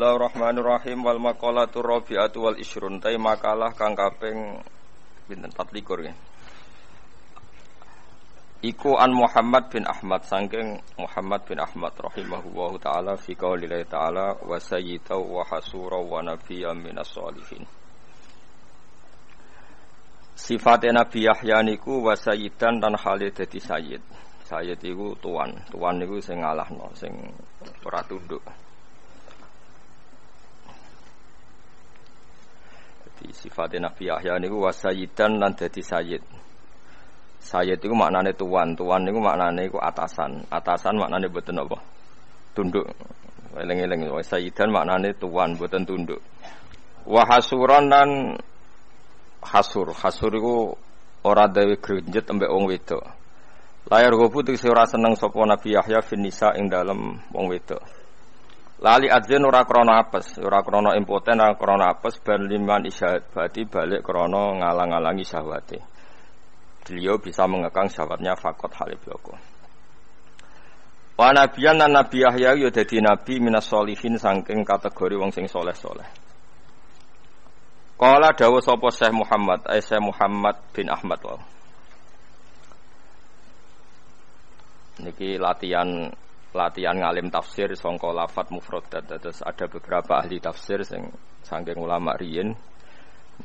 Bismillahirrahmanirrahim. Wal maqalatur rabi'atu wal isyrun. Tai makalah kang kaping pinten 24 ya. Iku an Muhammad bin Ahmad saking Muhammad bin Ahmad rahimahullahu taala fi qaulillahi taala wa sayyidu wa hasura wa nabiyyan minas sholihin. Sifatnya Nabi Yahya niku wa sayyidan lan hale dadi sayyid. Sayyid iku tuan. Tuan niku sing ngalahno, sing ora tunduk. Sifatnya Nabi Yahya niku wasayyidan lan dadi sayyid. Sayyid iku maknane tuan, tuan niku maknane iku atasan. Atasan maknane mboten apa? Tunduk. Eling-eling wasayyidan maknane tuan, mboten tunduk. Wa hasuran lan hasur. Hasur iku ora duwe grenjet ambek wong wedok. Layar gobu tegese ora seneng sapa Nabi Yahya fin nisa ing dalem wong wedok. Lali adzin ora krana apes, ora krana impoten, ora krana apes ben liman isyad berarti balik krana ngalang-alangi syahwate. Beliau bisa mengekang syahwatnya fakot halibloko. Wa nabiyan lan Nabi Yahya ya dadi nabi minas sholihin saking kategori wong sing saleh-saleh. Qala dawuh sapa Syekh Muhammad, Syekh Muhammad bin Ahmad wae. Niki latihan ngalim tafsir sangka lafat mufradat. Terus ada beberapa ahli tafsir sing saking ulama riyin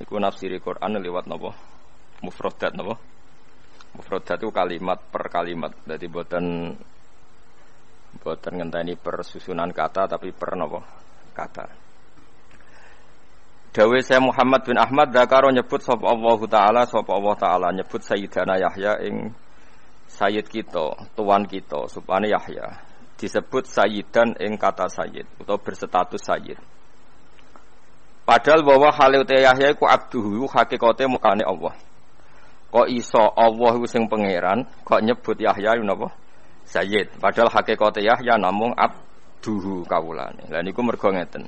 niku nafsiri Quran liwat napa mufradat napa mufradat itu kalimat per kalimat. Dadi boten ngenteni per susunan kata tapi per napa kata. Dawe saya Muhammad bin Ahmad zakaro nyebut sapa Allah taala nyebut Sayyidana Yahya ing sayyid kita, tuan kita supane Yahya disebut sayyidan ing kata sayyid atau berstatus sayyid. Padahal bahwa halute Yahya iku abduhu hakikate mukane Allah. Kok iso Allah iku sing pangeran kok nyebut Yahya napa sayyid padahal hakikate Yahya namung abduhu kawulane. Lah niku mergo ngeten.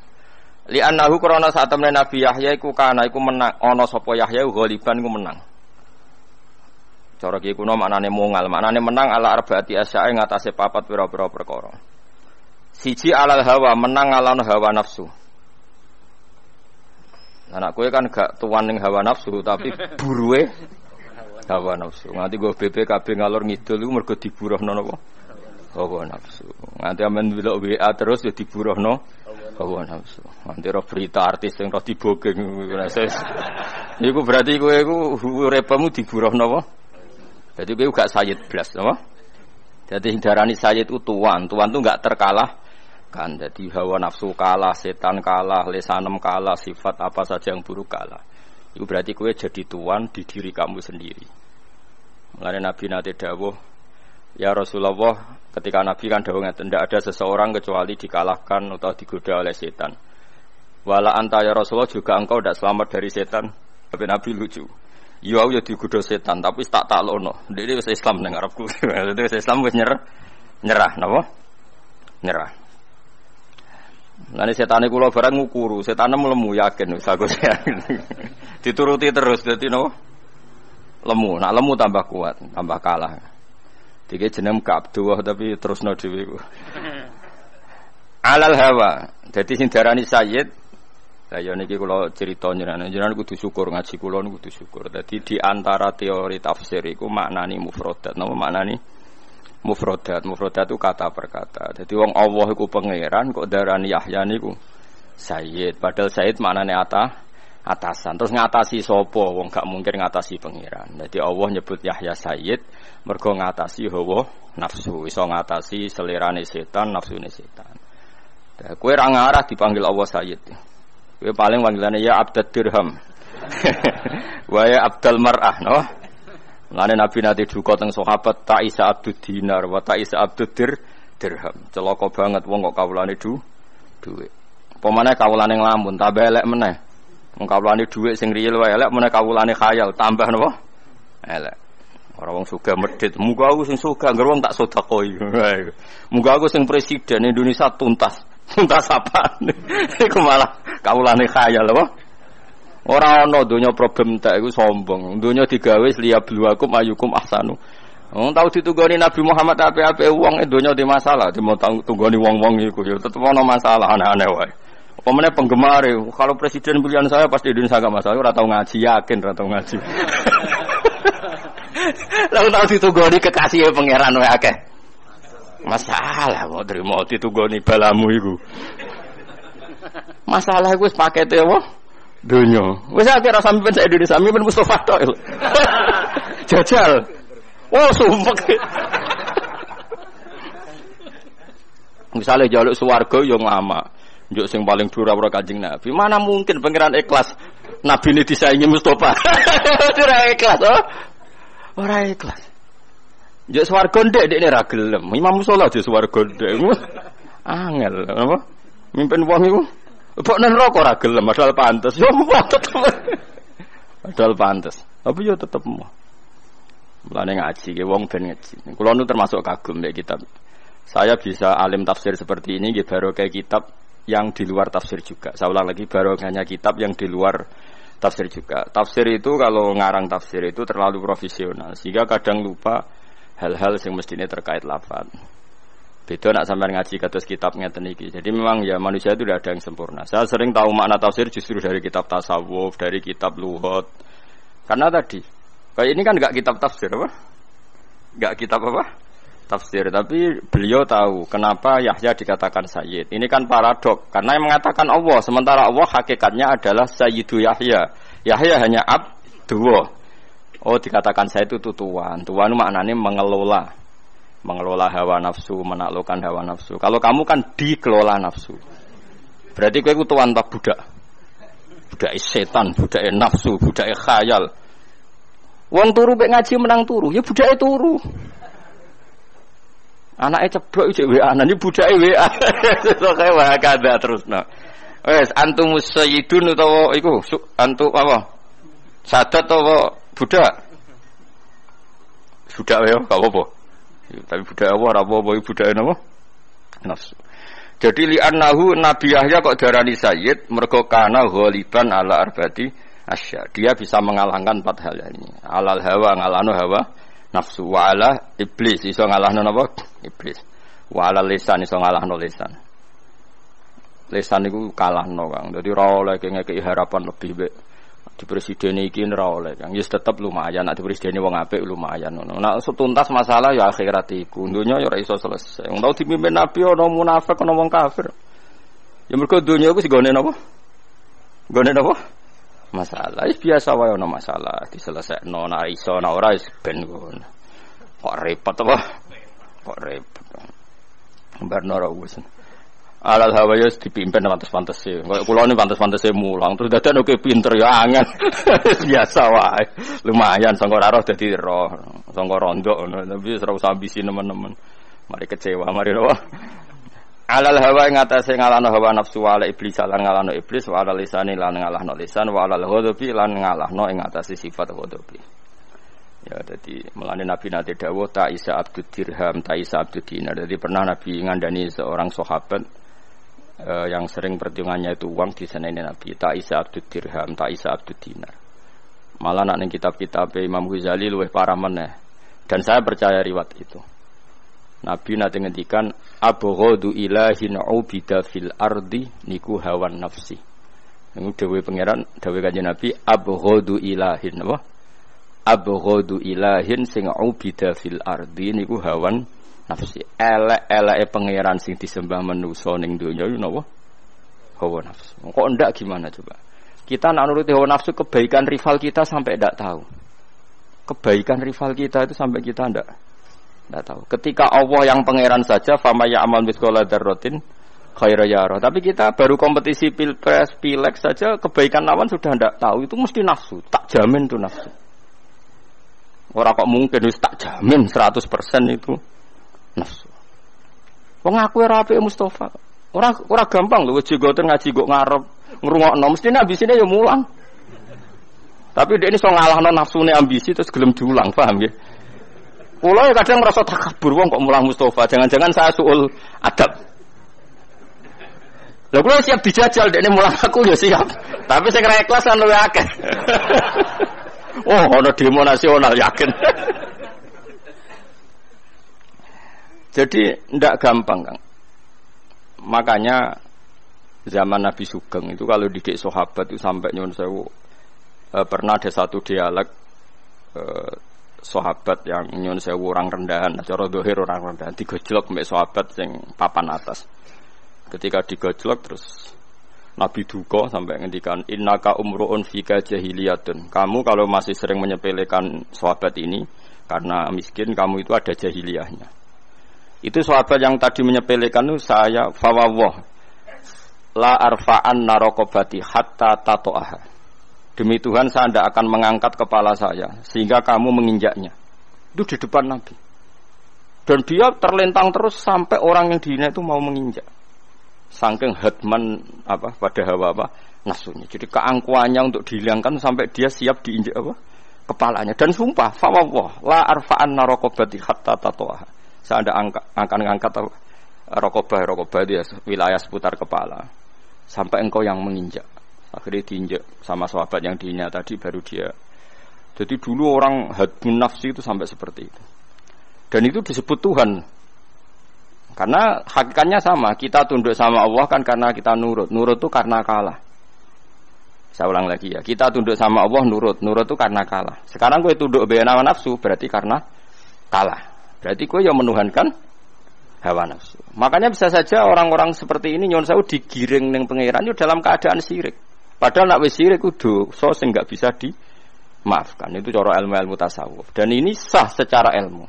Li annahu krana sak temene Nabi Yahya iku kana iku menang ana sapa Yahya ghaliban iku menang. Cara ki kuno maknane mungal, maknane menang ala arbaati asyae ngatasé papat pira-pira perkara. Siji alal hawa, menang alane hawa nafsu. Anak kowe kan gak tuan ning hawa nafsu tapi buruhe hawa nafsu. Nganti go BPKB ngalor ngidul iku mergo diburuhno napa? Hawa nafsu. Nganti amen delok WA terus ya diburuhno hawa nafsu. Nganti ro berita artis sing ro dibogeng iku berarti kowe iku uripmu diburuhno apa? Jadi kowe gak sayyid blas apa? Jadi hindarani sayyid itu tuan tuh enggak terkalahkan. Jadi hawa nafsu kalah, setan kalah, lesanem kalah, sifat apa saja yang buruk kalah. Itu berarti kowe jadi tuan di diri kamu sendiri. Mulane Nabi nate dawuh, ya Rasulullah, ketika Nabi kan dawuh ngeten, tidak ada seseorang kecuali dikalahkan atau digoda oleh setan. Wala anta ya Rasulullah juga engkau tidak selamat dari setan. Tapi Nabi lucu. Ya aku ya digodha setan tapi tak taklono. Dene wis Islam nang arepku. Dene wis Islam wis nyerah napa? Nyerah. Lane setane kula barang ngukuru, setane lemu yakin wis aku yakin. Dituruti terus dadi napa? Lemu, nak lemu tambah kuat, tambah kalah. Dike jeneng Abdullah tapi terusno dhewe ku. Alal hawa. Dadi sing diarani sayyid lah ya niki kula crita jenengan kudu syukur ngaji kula niku kudu syukur. Dadi di antara teori tafsir iku maknani mufradat. Napa maknani mufradat? Mufradat itu kata per kata. Dadi wong Allah iku pangeran kok darani Yahya niku sayyid. Padahal sayyid maknane atasan. Terus ngatasi sapa? Wong gak mungkin ngatasi pangeran. Dadi Allah nyebut Yahya sayyid mergo ngatasi hawa nafsu, iso ngatasi selerane setan, nafsune setan. Kowe ra ngarah dipanggil Allah sayyid. Kowe paling panggilane ya Abdul Dirham. Wa ya Abdul Mar'ah, no? Mulane Nabi nate duka teng sahabat Ta'isa Abdud Dinar wa Ta'isa Abdud Dirham. Celaka banget wong kok kawulane dhuwit. Apa meneh kawulane nglamun tambah elek meneh. Wong kawulane dhuwit sing riyel wae elek meneh kawulane khayal tambah napa? Elek. Ora wong sugih medhit. Muga aku sing sugih ngger wong tak sedekoi. Muga aku sing presiden Indonesia tuntas apa? Iku malah kawulane khayal apa? Ora ana donya problem tak iku sombong. Donya digawe liya bluakum ayukum ahsanu. Wong tau ditunggoni Nabi Muhammad ape-ape wong donya di masalah, di mau tunggoni wong-wong iku ya tetep ana masalah aneh-aneh wae. Pemenang penggemar, kalau presiden pilihan saya pasti Indonesia gak masalah. Ora tau ngaji, yakin ora tau ngaji. Lalu tahu ditugoni kekasih pangeran wae akeh. Masalah mau terima ditugoni balamu iku. Masalah iku wis pakete apa? Donya. Wis akeh ra sampeyan sak Indonesia, sampeyan Mustofa tok. Jajal. Oh, sumpek. Misalnya jaluk swarga yo lama. Njuk sing paling dhuwur ora Kanjeng Nabi. Mana mungkin pangeran ikhlas Nabi ini disaingi Mustofa. Ora ikhlas, oh. Ora ikhlas. Njuk swarga ndek ra gelem. Imam Musola aja swarga ndek. Angel, apa? Mimpin wong iku. Kok nang neraka ora gelem, padahal pantes. Yo tetep. Padahal pantes. Tapi yo tetep mau. Mulane ngaji ge wong ben ngaji. Kulo nu termasuk kagum mek kitab. Saya bisa alim tafsir seperti ini nggih baru kayak kitab yang di luar tafsir juga. Saya ulang lagi barokahnya kitab yang di luar tafsir juga. Tafsir itu kalau ngarang tafsir itu terlalu profesional sehingga kadang lupa hal-hal yang mestinya terkait lafaz. Beda nak sampean ngaji kados kitab ngeten iki. Jadi memang ya manusia itu tidak ada yang sempurna. Saya sering tahu makna tafsir justru dari kitab tasawuf, dari kitab lughat. Karena tadi kayak ini kan enggak kitab tafsir apa? Enggak kitab apa? Tafsir, tapi beliau tahu kenapa Yahya dikatakan Sayyid. Ini kan paradok, karena yang mengatakan Allah, sementara Allah hakikatnya adalah Sayyidu Yahya. Yahya hanya abdu. Oh, dikatakan Sayyid itu tuan. Tuan maknanya mengelola hawa nafsu, menaklukkan hawa nafsu. Kalau kamu kan dikelola nafsu. Berarti kowe iku tuan tak budak. Budak setan, budak nafsu, budak khayal. Wong turu mek ngaji menang turu, ya budake turu. Anake ceblok iki WA, nang budake WA. Sesuk wae kada terusno. Wes antum sayyidun utawa iku antu apa? Sadat utawa budak? Budak wae gak apa-apa. Tapi budak ora apa-apa iki budake napa? Nafsu. Jadi li annahu Nabi Yahya kok darani sayyid mergo kana ghaliban ala arbati asya. Dia bisa mengalahkan 4 hal ini. Alal hawa ngalahno hawa nafsu wa ala iblis iso ngalahno napa? Iblis. Wa ala lisan iso ngalahno lisan. Lisan iku kalahno Kang. Dadi ora oleh ngekeki harapan lebih baik. Di presiden iki ora oleh Kang. Ya tetep lumayan nek di presiden wong apik lumayan ngono. Nek tuntas masalah ya akhirat iku. Dunya ya ora iso selesai. Wong tau dipimpin nabi ana munafik ana wong kafir. Ya mergo dunya iku sigone napa? Gone napa? Masalah biasa wae ana masalah diselesaikno nek iso nek ora wis ben ngono. Kok repot apa? Kok repot. Barno ora wis. Alal hawa ya dipimpin pantes-pantese. Kaya kula ni pantes-pantese mulang terus dadane oke pinter ya angel. Biasa wae. Lumayan sangko ora roh dadi roh. Sangko rondok ngono tapi wis ora usah ambisi nemen-nemen. Mari kecewa, mari apa? Alal hawa ing atase ngalahno hawa nafsu wa ala iblis lan ngalahno iblis wa ala lisani lan ngalahno lisan wa ala ghadabi lan ngalahno ing atase sifat ghadabi. Ya dadi melane Nabi nate dawuh ta isa abdud dirham ta isa abdud dinar. Dadi pernah Nabi ngandani seorang sahabat yang sering perhitungannya itu uang di sana ini Nabi ta isa abdud dirham ta isa abdud dinar. Malah nek ning kitab-kitab Imam Ghazali luwih parah meneh. Dan saya percaya riwayat itu. Nabi nate ngendikan abghadu ilahin ubida fil ardi niku hawan nafsi. Niku dawuh pangeran, dawuh Kanjeng Nabi abghadu ilahin apa? Abghadu ilahin sing ubida fil ardi niku hawan nafsi. Elek-eleke pangeran sing disembah manusa ning donya iku napa? Hawa nafsu. Kok ndak gimana coba? Kita nak nuruti hawa nafsu kebaikan rival kita sampai ndak tahu. Kebaikan rival kita itu sampai kita ndak tahu. Ketika Allah yang pangeran saja fama ya'mal mithqala dzarratin khairan yarah. Tapi kita baru kompetisi pilpres, pileg saja kebaikan lawan sudah ndak tahu. Itu mesti nafsu. Tak jamin itu nafsu. Ora kok mungkin wis tak jamin 100% itu nafsu. Wong aku ora apik Mustofa. Ora gampang lho jegoten ngaji kok ngarep ngrungokno mestine ambisine ya mulang. Tapi dia ini so ngalahno nafsune ambisi terus gelem diulang, paham nggih? Kula kadang merasa takabur wong kok mulang Mustofa, jangan-jangan saya suul adab. Lha kula siap dijajal dekne mulang aku ya siap. Tapi sing ra ikhlas kan luwih akeh. Oh, ana demo nasional yakin. Jadi ndak gampang, Kang. Makanya zaman Nabi Sugeng itu kalau didik sahabat itu sampai nyuwun sewu pernah ada satu dialog sahabat yang nyuwun sewu orang rendahan, cara dohir orang rendahan digojlok mbek sahabat sing papan atas. Ketika digojlok terus Nabi duka sampai ngendikan innaka umruun fika jahiliyatun. Kamu kalau masih sering menyepelekan sahabat ini karena miskin, kamu itu ada jahiliyahnya. Itu sahabat yang tadi menyepelekan itu saya fawawah la arfa'an narokobati hatta tato'aha. Demi Tuhan saya tidak akan mengangkat kepala saya sehingga kamu menginjaknya. Itu di depan Nabi. Dan dia terlentang terus sampai orang yang dihina itu mau menginjak. Saking hadman pada hawa nafsunya. Jadi keangkuhannya untuk dihilangkan sampai dia siap diinjak kepalanya. Dan sumpah fawawah la arfa'an narokobati hatta tato'aha. Saya tidak akan mengangkat rokobah dia wilayah seputar kepala sampai engkau yang menginjak. Akhirnya diinjak sama sahabat yang dihina tadi baru dia. Jadi dulu orang hadmun nafsi itu sampai seperti itu. Dan itu disebut Tuhan. Karena hakikatnya sama, kita tunduk sama Allah kan karena kita nurut. Nurut itu karena kalah. Saya ulang lagi ya, kita tunduk sama Allah nurut. Nurut itu karena kalah. Sekarang gue tunduk hawa nafsu berarti karena kalah. Berarti gue yang menuhankan hawa nafsu. Makanya bisa saja orang-orang seperti ini nyuwun sewu digiring ning pangeran itu dalam keadaan syirik. Padahal nak wis syirik kudu so sing enggak bisa dimaafkan. Itu cara ilmu tasawuf. Dan ini sah secara ilmu.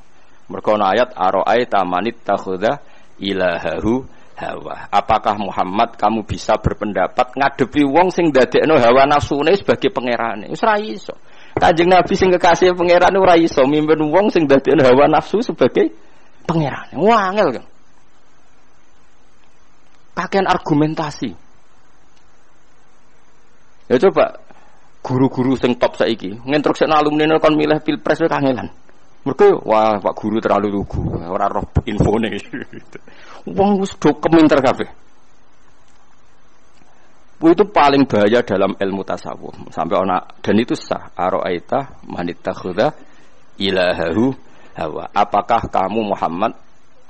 Mergo ayat ara'aita manit takhudha ilahahu hawa. Apakah Muhammad kamu bisa berpendapat ngadepi wong sing dadekno hawa nafsune sebagai pangerane? Wis ra iso. Kanjeng Nabi sing kekasih pangeran ora iso mimpin wong sing dadekno hawa nafsu sebagai pangerane. Wah, angel kan. Pakaian argumentasi. Ya coba guru-guru sing top saiki nginstrukseni alumni kon milih pilpres wae kangelan. Mergo wah Pak guru terlalu lugu, ora roh infone. Wong wis do keminter kabeh. Itu paling bahaya dalam ilmu tasawuf. Sampai ona dan itu sah. Ara'aita manittakhadha ilahahu hawa. Apakah kamu Muhammad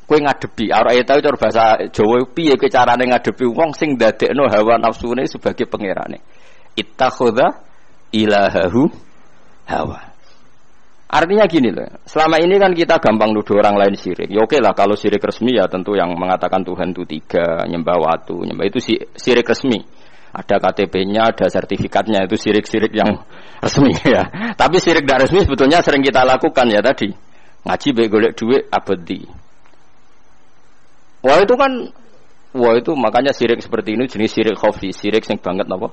kowe ngadepi ara'aita itu bahasa Jawa piye kowe carane ngadepi wong sing ndadekno hawa nafsune sebagai pangerane. Ittakhadha ilahahu hawa. Artinya gini loh, selama ini kan kita gampang nuduh orang lain syirik. Ya oke lah kalau syirik resmi ya tentu yang mengatakan Tuhan itu 3, nyembah watu, nyembah itu syirik resmi. Ada KTP-nya, ada sertifikatnya, itu syirik-syirik yang resmi ya. Tapi syirik tidak resmi sebetulnya sering kita lakukan ya tadi. Ngaji baik golek duit abadi. Wah itu makanya syirik seperti ini jenis syirik khafi, syirik sing banget napa?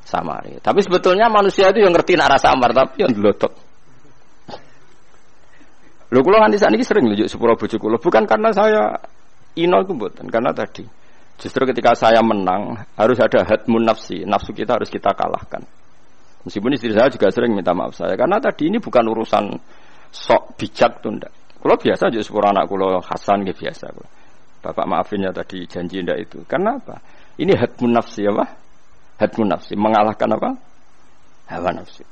Samar. Tapi sebetulnya manusia itu yang ngerti nak rasa samar tapi yang dlotok. Lho kula nganti sakniki sering nunjuk sepuro bojo kula, bukan karena saya ino iku mboten, karena tadi justru ketika saya menang harus ada hadmun nafsi, nafsu kita harus kita kalahkan. Meskipun istri saya juga sering minta maaf saya, karena tadi ini bukan urusan sok bijak tuh ndak. Kula biasa njuk sepuro anak kula Hasan nggih biasa kula. Bapak maafin ya tadi janji ndak itu. Karena apa? Ini hadmun nafsi apa? Hadmun nafsi mengalahkan apa? Hawa nafsi.